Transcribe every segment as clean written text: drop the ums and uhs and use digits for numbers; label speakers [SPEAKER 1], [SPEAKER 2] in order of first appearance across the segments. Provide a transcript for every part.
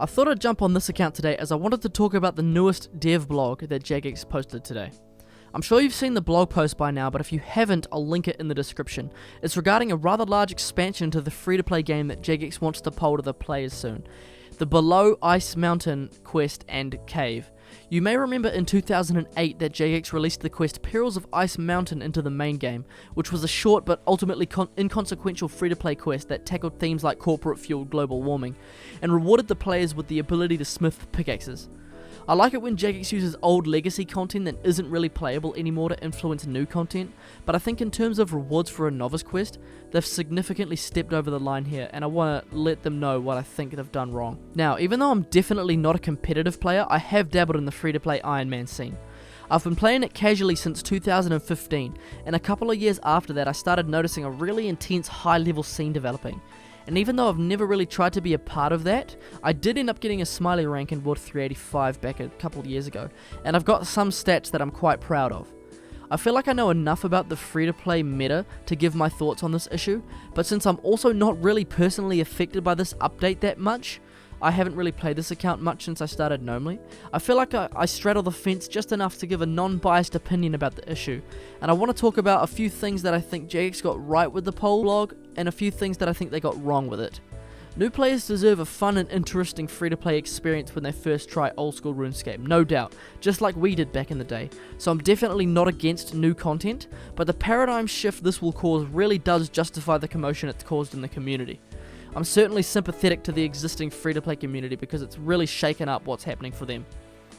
[SPEAKER 1] I thought I'd jump on this account today as I wanted to talk about the newest dev blog that Jagex posted today. I'm sure you've seen the blog post by now, but if you haven't, I'll link it in the description. It's regarding a rather large expansion to the free-to-play game that Jagex wants to poll to the players soon. The Below Ice Mountain quest and cave. You may remember in 2008 that Jagex released the quest Perils of Ice Mountain into the main game, which was a short but ultimately inconsequential free-to-play quest that tackled themes like corporate-fueled global warming, and rewarded the players with the ability to smith pickaxes. I like it when Jagex uses old legacy content that isn't really playable anymore to influence new content, but I think in terms of rewards for a novice quest, they've significantly stepped over the line here, and I want to let them know what I think they've done wrong. Now, even though I'm definitely not a competitive player, I have dabbled in the free-to-play Iron Man scene. I've been playing it casually since 2015, and a couple of years after that I started noticing a really intense high-level scene developing. And even though I've never really tried to be a part of that, I did end up getting a smiley rank in World 385 back a couple of years ago, and I've got some stats that I'm quite proud of. I feel like I know enough about the free-to-play meta to give my thoughts on this issue, but since I'm also not really personally affected by this update that much, I haven't really played this account much since I started Gnomely. I feel like I straddle the fence just enough to give a non-biased opinion about the issue, and I want to talk about a few things that I think Jagex got right with the poll blog, and a few things that I think they got wrong with it. New players deserve a fun and interesting free-to-play experience when they first try old-school RuneScape, no doubt, just like we did back in the day, so I'm definitely not against new content, but the paradigm shift this will cause really does justify the commotion it's caused in the community. I'm certainly sympathetic to the existing free-to-play community because it's really shaken up what's happening for them.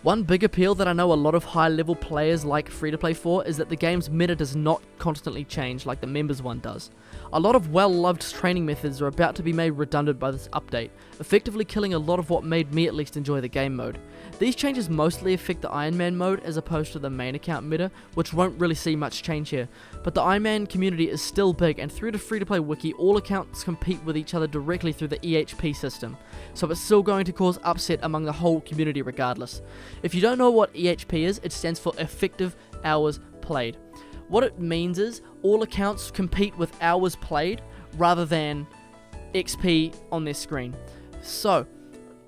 [SPEAKER 1] One big appeal that I know a lot of high-level players like free-to-play for is that the game's meta does not constantly change like the members one does. A lot of well-loved training methods are about to be made redundant by this update, effectively killing a lot of what made me at least enjoy the game mode. These changes mostly affect the Iron Man mode as opposed to the main account meta, which won't really see much change here, but the Iron Man community is still big, and through the free-to-play wiki, all accounts compete with each other directly through the EHP system, so it's still going to cause upset among the whole community regardless. If you don't know what EHP is, it stands for Effective Hours Played. What it means is all accounts compete with hours played rather than XP on their screen. So,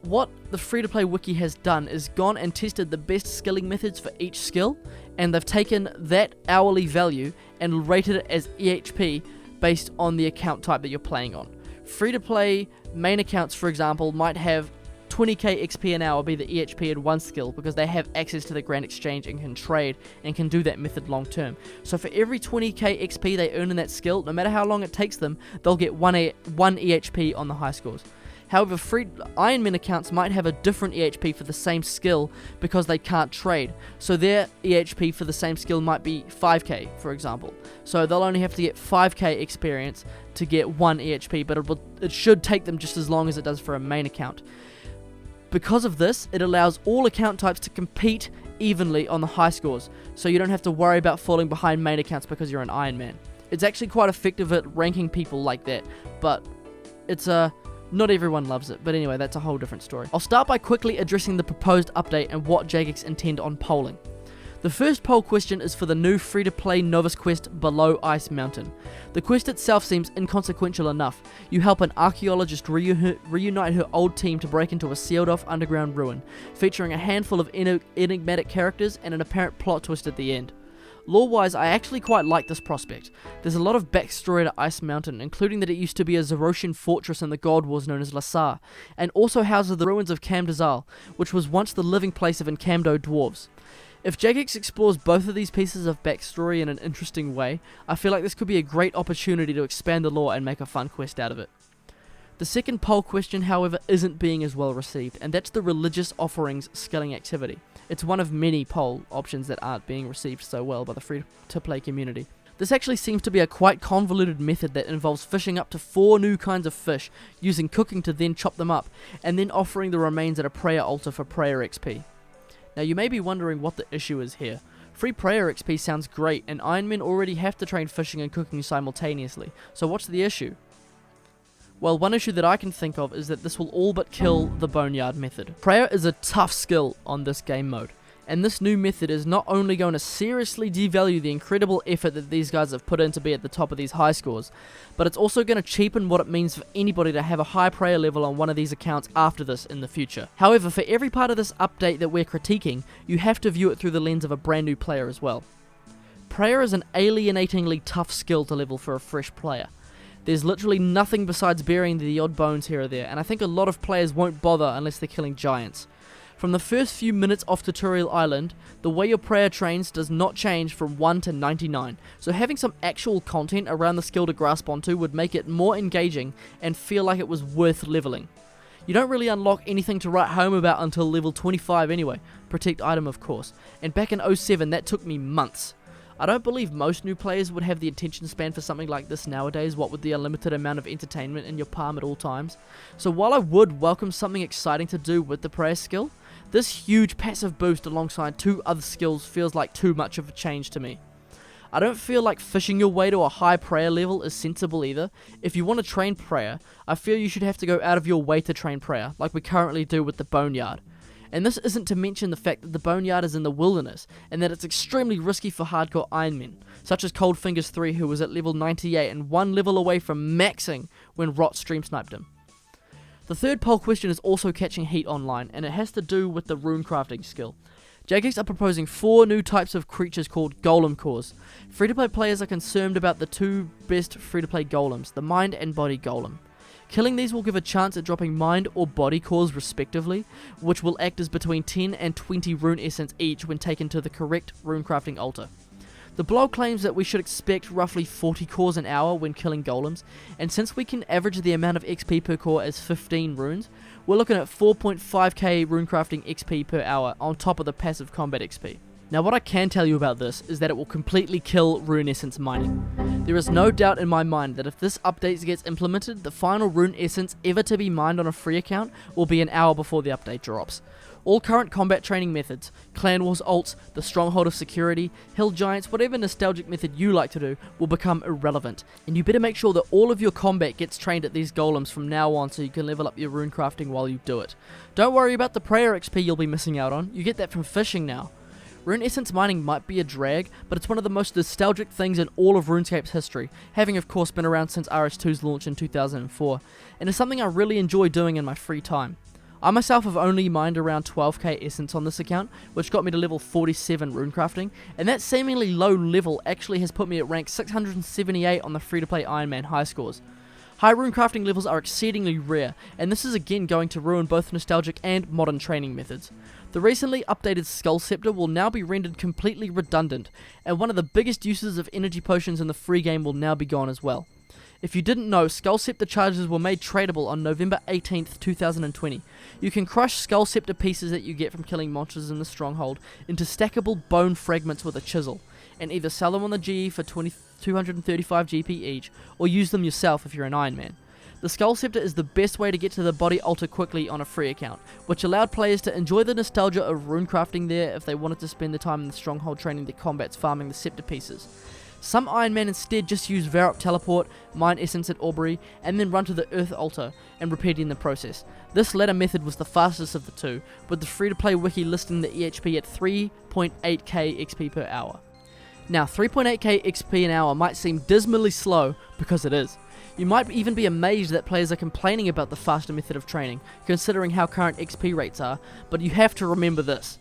[SPEAKER 1] what the free-to-play wiki has done is gone and tested the best skilling methods for each skill, and they've taken that hourly value and rated it as EHP based on the account type that you're playing on. Free-to-play main accounts, for example, might have 20k XP an hour be the EHP in one skill because they have access to the Grand Exchange and can trade and can do that method long term. So for every 20k XP they earn in that skill, no matter how long it takes them, they'll get one EHP on the high scores. However, free Iron Man accounts might have a different EHP for the same skill because they can't trade. So their EHP for the same skill might be 5k, for example. So they'll only have to get 5k experience to get one EHP, but it should take them just as long as it does for a main account. Because of this, it allows all account types to compete evenly on the high scores, so you don't have to worry about falling behind main accounts because you're an Iron Man. It's actually quite effective at ranking people like that, but it's not everyone loves it, but anyway, that's a whole different story. I'll start by quickly addressing the proposed update and what Jagex intend on polling. The first poll question is for the new free-to-play novice quest Below Ice Mountain. The quest itself seems inconsequential enough. You help an archaeologist reunite her old team to break into a sealed-off underground ruin, featuring a handful of enigmatic characters and an apparent plot twist at the end. Lore-wise, I actually quite like this prospect. There's a lot of backstory to Ice Mountain, including that it used to be a Zerosian fortress in the God Wars known as Lasar, and also houses the ruins of Kamdazal, which was once the living place of Enkamdo dwarves. If Jagex explores both of these pieces of backstory in an interesting way, I feel like this could be a great opportunity to expand the lore and make a fun quest out of it. The second poll question, however, isn't being as well received, and that's the religious offerings skilling activity. It's one of many poll options that aren't being received so well by the free-to-play community. This actually seems to be a quite convoluted method that involves fishing up to 4 new kinds of fish, using cooking to then chop them up, and then offering the remains at a prayer altar for prayer XP. Now you may be wondering what the issue is here. Free prayer XP sounds great, and Iron Men already have to train fishing and cooking simultaneously, so what's the issue? Well, one issue that I can think of is that this will all but kill the Boneyard method. Prayer is a tough skill on this game mode. and this new method is not only going to seriously devalue the incredible effort that these guys have put in to be at the top of these high scores, but it's also going to cheapen what it means for anybody to have a high prayer level on one of these accounts after this in the future. However, for every part of this update that we're critiquing, you have to view it through the lens of a brand new player as well. Prayer is an alienatingly tough skill to level for a fresh player. There's literally nothing besides burying the odd bones here or there, and I think a lot of players won't bother unless they're killing giants. From the first few minutes off Tutorial Island, the way your prayer trains does not change from 1 to 99, so having some actual content around the skill to grasp onto would make it more engaging and feel like it was worth leveling. You don't really unlock anything to write home about until level 25 anyway, protect item of course, and back in 07 that took me months. I don't believe most new players would have the attention span for something like this nowadays, what with the unlimited amount of entertainment in your palm at all times. So while I would welcome something exciting to do with the prayer skill, this huge passive boost alongside 2 other skills feels like too much of a change to me. I don't feel like fishing your way to a high prayer level is sensible either. If you want to train prayer, I feel you should have to go out of your way to train prayer, like we currently do with the Boneyard. And this isn't to mention the fact that the Boneyard is in the wilderness, and that it's extremely risky for hardcore Ironmen, such as Coldfingers 3 who was at level 98 and 1 level away from maxing when Rot stream sniped him. The third poll question is also catching heat online, and it has to do with the rune crafting skill. Jagex are proposing 4 new types of creatures called Golem Cores. Free-to-play players are concerned about the 2 best free-to-play golems, the Mind and Body Golem. Killing these will give a chance at dropping Mind or Body Cores respectively, which will act as between 10 and 20 rune essence each when taken to the correct rune crafting altar. The blog claims that we should expect roughly 40 cores an hour when killing golems, and since we can average the amount of XP per core as 15 runes, we're looking at 4.5k rune crafting XP per hour on top of the passive combat XP. Now what I can tell you about this is that it will completely kill rune essence mining. There is no doubt in my mind that if this update gets implemented, the final rune essence ever to be mined on a free account will be an hour before the update drops. All current combat training methods, clan wars ults, the stronghold of security, hill giants, whatever nostalgic method you like to do will become irrelevant, and you better make sure that all of your combat gets trained at these golems from now on so you can level up your rune crafting while you do it. Don't worry about the prayer XP you'll be missing out on, you get that from fishing now. Rune essence mining might be a drag, but it's one of the most nostalgic things in all of RuneScape's history, having of course been around since RS2's launch in 2004, and is something I really enjoy doing in my free time. I myself have only mined around 12k essence on this account, which got me to level 47 rune crafting, and that seemingly low level actually has put me at rank 678 on the free-to-play Iron Man high scores. High rune crafting levels are exceedingly rare, and this is again going to ruin both nostalgic and modern training methods. The recently updated Skull Scepter will now be rendered completely redundant, and one of the biggest uses of energy potions in the free game will now be gone as well. If you didn't know, Skull Scepter charges were made tradable on November 18th, 2020. You can crush Skull Scepter pieces that you get from killing monsters in the stronghold into stackable bone fragments with a chisel, and either sell them on the GE for 235 GP each, or use them yourself if you're an Iron Man. The Skull Scepter is the best way to get to the body altar quickly on a free account, which allowed players to enjoy the nostalgia of rune crafting there if they wanted to spend the time in the stronghold training their combats farming the scepter pieces. Some Iron Man instead just use Varrock Teleport, mine essence at Aubrey, and then run to the Earth Altar, and repeating the process. This latter method was the fastest of the two, with the free-to-play wiki listing the EHP at 3.8k XP per hour. Now, 3.8k XP an hour might seem dismally slow, because it is. You might even be amazed that players are complaining about the faster method of training, considering how current XP rates are, but you have to remember this.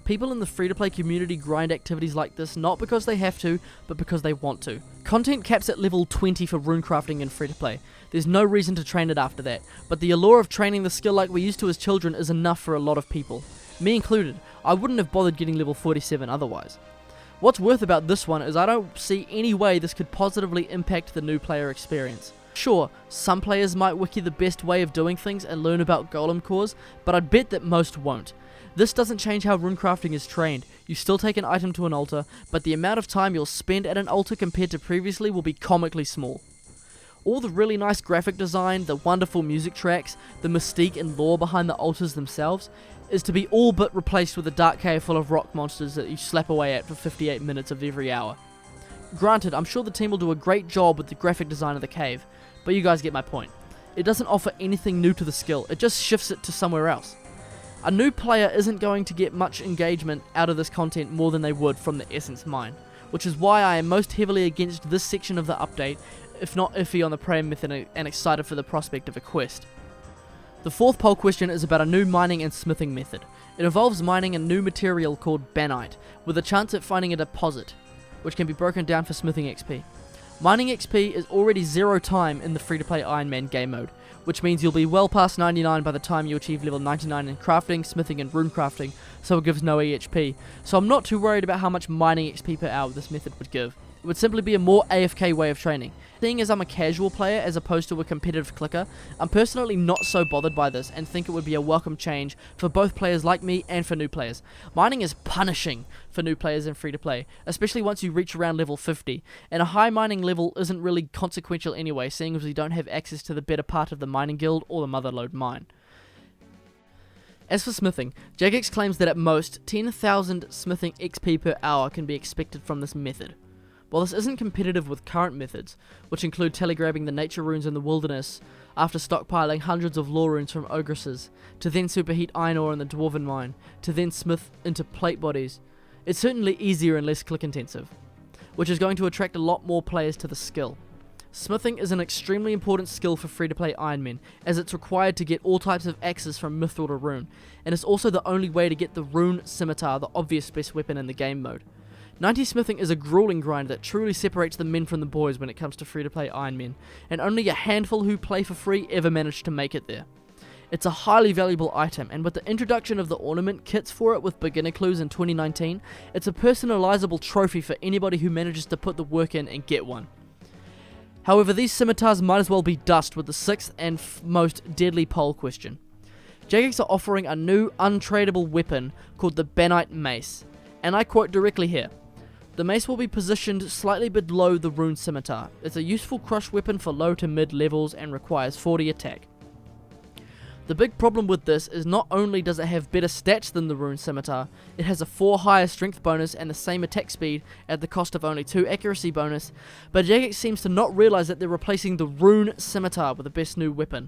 [SPEAKER 1] People in the free-to-play community grind activities like this not because they have to, but because they want to. Content caps at level 20 for rune crafting in free-to-play. There's no reason to train it after that, but the allure of training the skill like we used to as children is enough for a lot of people. Me included, I wouldn't have bothered getting level 47 otherwise. What's worth about this one is I don't see any way this could positively impact the new player experience. Sure, some players might wiki the best way of doing things and learn about Golem Cores, but I'd bet that most won't. This doesn't change how rune crafting is trained. You still take an item to an altar, but the amount of time you'll spend at an altar compared to previously will be comically small. All the really nice graphic design, the wonderful music tracks, the mystique and lore behind the altars themselves, is to be all but replaced with a dark cave full of rock monsters that you slap away at for 58 minutes of every hour. Granted, I'm sure the team will do a great job with the graphic design of the cave, but you guys get my point. It doesn't offer anything new to the skill, it just shifts it to somewhere else. A new player isn't going to get much engagement out of this content more than they would from the essence mine, which is why I am most heavily against this section of the update, if not iffy on the prayer method and excited for the prospect of a quest. The fourth poll question is about a new mining and smithing method. It involves mining a new material called Bannite, with a chance at finding a deposit, which can be broken down for smithing XP. Mining XP is already 0 time in the free-to-play Iron Man game mode, which means you'll be well past 99 by the time you achieve level 99 in crafting, smithing and rune crafting, so it gives no EHP. So I'm not too worried about how much mining XP per hour this method would give. It would simply be a more AFK way of training. Seeing as I'm a casual player as opposed to a competitive clicker, I'm personally not so bothered by this and think it would be a welcome change for both players like me and for new players. Mining is punishing for new players in free-to-play, especially once you reach around level 50, and a high mining level isn't really consequential anyway, seeing as we don't have access to the better part of the mining guild or the motherlode mine. As for smithing, Jagex claims that at most 10,000 smithing XP per hour can be expected from this method. While this isn't competitive with current methods, which include telegrabbing the nature runes in the wilderness after stockpiling hundreds of lore runes from ogresses, to then superheat iron ore in the dwarven mine, to then smith into plate bodies, it's certainly easier and less click intensive, which is going to attract a lot more players to the skill. Smithing is an extremely important skill for free-to-play Iron Men, as it's required to get all types of axes from Mithril to Rune, and it's also the only way to get the Rune Scimitar, the obvious best weapon in the game mode. 90 smithing is a grueling grind that truly separates the men from the boys when it comes to free-to-play Iron Men, and only a handful who play for free ever manage to make it there. It's a highly valuable item, and with the introduction of the ornament kits for it with beginner clues in 2019, it's a personalizable trophy for anybody who manages to put the work in and get one. However, these scimitars might as well be dust with the 6th and most deadly poll question. Jagex are offering a new untradeable weapon called the Banite Mace, and I quote directly here. The mace will be positioned slightly below the rune scimitar. It's a useful crush weapon for low to mid levels and requires 40 attack. The big problem with this is not only does it have better stats than the rune scimitar, it has a 4 higher strength bonus and the same attack speed at the cost of only 2 accuracy bonus, but Jagex seems to not realize that they're replacing the rune scimitar with the best new weapon.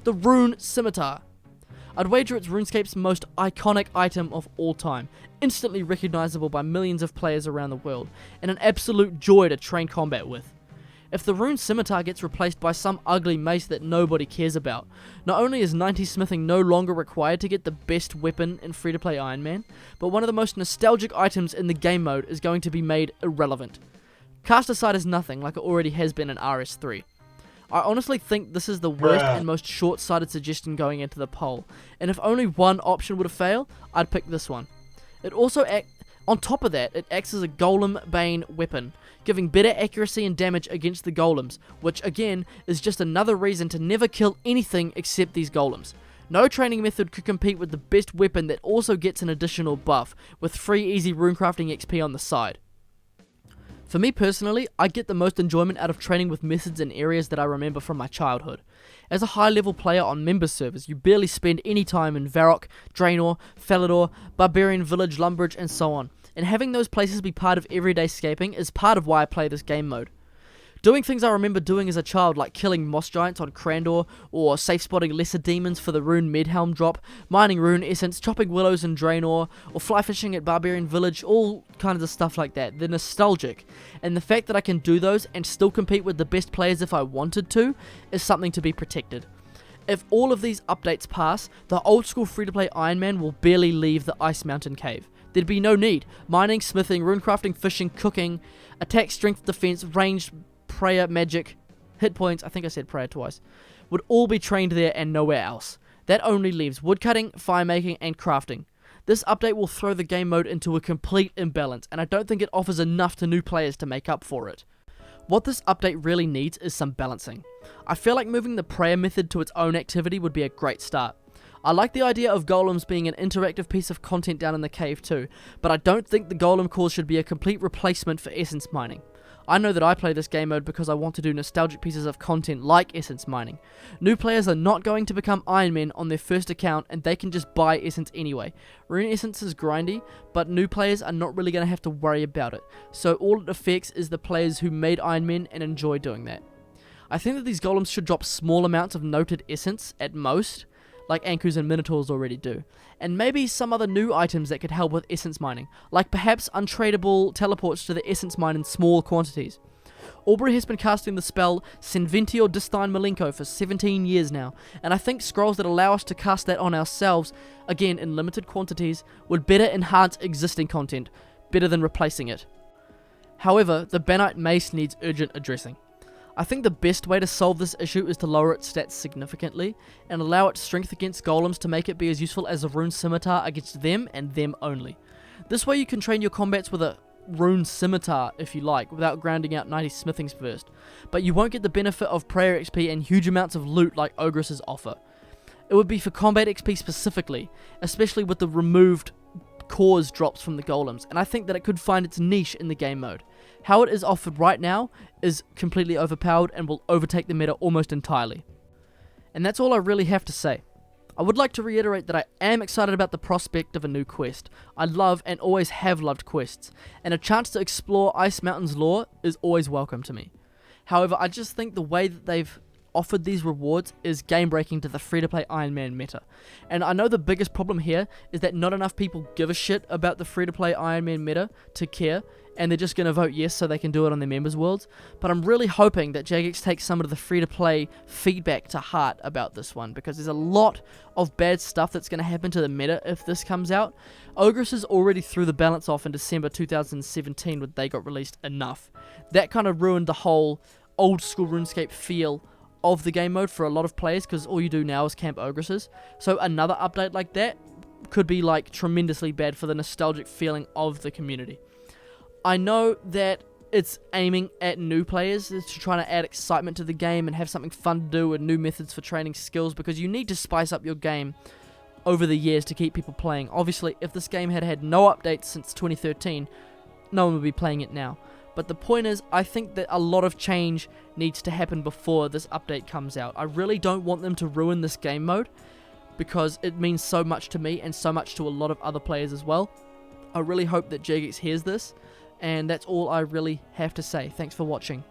[SPEAKER 1] The rune scimitar! I'd wager it's RuneScape's most iconic item of all time, instantly recognizable by millions of players around the world, and an absolute joy to train combat with. If the rune scimitar gets replaced by some ugly mace that nobody cares about, not only is 90 smithing no longer required to get the best weapon in free-to-play Iron Man, but one of the most nostalgic items in the game mode is going to be made irrelevant. Cast aside is nothing, like it already has been in RS3. I honestly think this is the worst and most short-sighted suggestion going into the poll, and if only one option would have failed, I'd pick this one. It also on top of that, it acts as a golem bane weapon, giving better accuracy and damage against the golems, which again is just another reason to never kill anything except these golems. No training method could compete with the best weapon that also gets an additional buff, with free easy runecrafting XP on the side. For me personally, I get the most enjoyment out of training with methods in areas that I remember from my childhood. As a high level player on member servers, you barely spend any time in Varrock, Draenor, Falador, Barbarian Village, Lumbridge and so on, and having those places be part of everyday scaping is part of why I play this game mode. Doing things I remember doing as a child, like killing moss giants on Crandor, or safe spotting lesser demons for the rune Medhelm drop, mining rune essence, chopping willows in Draenor, or fly fishing at Barbarian Village, all kinds of stuff like that. They're nostalgic, and the fact that I can do those and still compete with the best players if I wanted to, is something to be protected. If all of these updates pass, the old school free-to-play Iron Man will barely leave the Ice Mountain Cave. There'd be no need. Mining, smithing, runecrafting, fishing, cooking, attack, strength, defense, ranged, prayer, magic, hit points, I think I said prayer twice, would all be trained there and nowhere else. That only leaves woodcutting, firemaking, and crafting. This update will throw the game mode into a complete imbalance, and I don't think it offers enough to new players to make up for it. What this update really needs is some balancing. I feel like moving the prayer method to its own activity would be a great start. I like the idea of golems being an interactive piece of content down in the cave too, but I don't think the Golem Cores should be a complete replacement for essence mining. I know that I play this game mode because I want to do nostalgic pieces of content like essence mining. New players are not going to become Iron Men on their first account, and they can just buy essence anyway. Rune essence is grindy, but new players are not really going to have to worry about it, so all it affects is the players who made Iron Men and enjoy doing that. I think that these golems should drop small amounts of noted essence at most, like Ankus and Minotaurs already do, and maybe some other new items that could help with essence mining, like perhaps untradeable teleports to the essence mine in small quantities. Aubrey has been casting the spell Senvinti or Distine Malenko for 17 years now, and I think scrolls that allow us to cast that on ourselves, again in limited quantities, would better enhance existing content, better than replacing it. However, the Banite Mace needs urgent addressing. I think the best way to solve this issue is to lower its stats significantly, and allow its strength against golems to make it be as useful as a rune scimitar against them and them only. This way you can train your combats with a rune scimitar if you like, without grounding out 90 smithings first, but you won't get the benefit of prayer XP and huge amounts of loot like ogresses offer. It would be for combat XP specifically, especially with the removed cores drops from the golems, and I think that it could find its niche in the game mode. How it is offered right now is completely overpowered and will overtake the meta almost entirely. And that's all I really have to say. I would like to reiterate that I am excited about the prospect of a new quest. I love and always have loved quests, and a chance to explore Ice Mountain's lore is always welcome to me. However, I just think the way that they've offered these rewards is game-breaking to the free-to-play Iron Man meta. And I know the biggest problem here is that not enough people give a shit about the free-to-play Iron Man meta to care, and they're just going to vote yes so they can do it on their members' worlds. But I'm really hoping that Jagex takes some of the free-to-play feedback to heart about this one, because there's a lot of bad stuff that's going to happen to the meta if this comes out. Ogresses already threw the balance off in December 2017 when they got released enough. That kind of ruined the whole old-school RuneScape feel of the game mode for a lot of players, because all you do now is camp ogresses. So another update like that could be like tremendously bad for the nostalgic feeling of the community. I know that it's aiming at new players, to try to add excitement to the game and have something fun to do and new methods for training skills, because you need to spice up your game over the years to keep people playing. Obviously, if this game had had no updates since 2013, no one would be playing it now. But the point is, I think that a lot of change needs to happen before this update comes out. I really don't want them to ruin this game mode, because it means so much to me and so much to a lot of other players as well. I really hope that Jagex hears this, and that's all I really have to say. Thanks for watching.